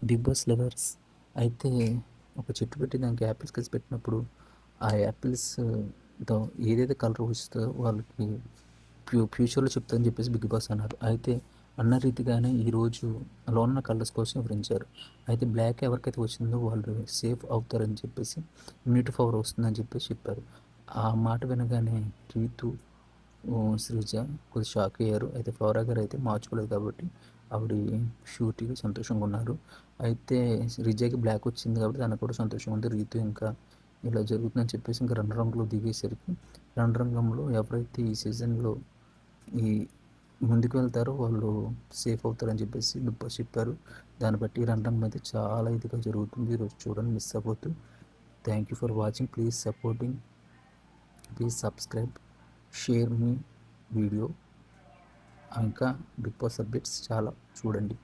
Big boss lovers అయితే ఒక చెట్టు పెట్టి దానికి యాపిల్స్ కలిసి పెట్టినప్పుడు ఆ యాపిల్స్ తో ఏదైతే కలర్ వస్తుందో వాళ్ళకి ఫ్యూచర్లో చెప్తారని చెప్పేసి బిగ్ బాస్ అన్నారు. అయితే అన్న రీతిగానే ఈరోజు అలా ఉన్న కలర్స్ కోసం వివరించారు. అయితే బ్లాక్ ఎవరికైతే వచ్చిందో వాళ్ళు సేఫ్ అవుతారని చెప్పేసి ఇమ్యూనిటీ పవర్ వస్తుందని చెప్పేసి చెప్పారు. ఆ మాట వినగానే రీతు శ్రీజ కొద్దిగా షాక్ అయ్యారు. అయితే ఫ్లోరా గారు అయితే మార్చుకోలేదు కాబట్టి ఆవిడ షూరిటీగా సంతోషంగా ఉన్నారు. అయితే శ్రీజకి బ్లాక్ వచ్చింది కాబట్టి తనకు కూడా సంతోషంగా ఉంది. రీతు ఇంకా ఇలా జరుగుతుందని చెప్పేసి ఇంకా రణరంగంలో దిగేసరికి రణరంగంలో ఎవరైతే ఈ సీజన్లో ఈ ముందుకు వెళ్తారో వాళ్ళు సేఫ్ అవుతారని చెప్పేసి బిగ్ బాస్ చెప్పారు. దాన్ని బట్టి రణరంగం అయితే చాలా ఇదిగా జరుగుతుంది. ఈరోజు చూడండి, మిస్ అవ్వద్దు. Thank you for watching. Please supporting, please subscribe, share me video. ఇంకా బిగ్ బాస్ అప్డేట్స్ చాలా చూడండి.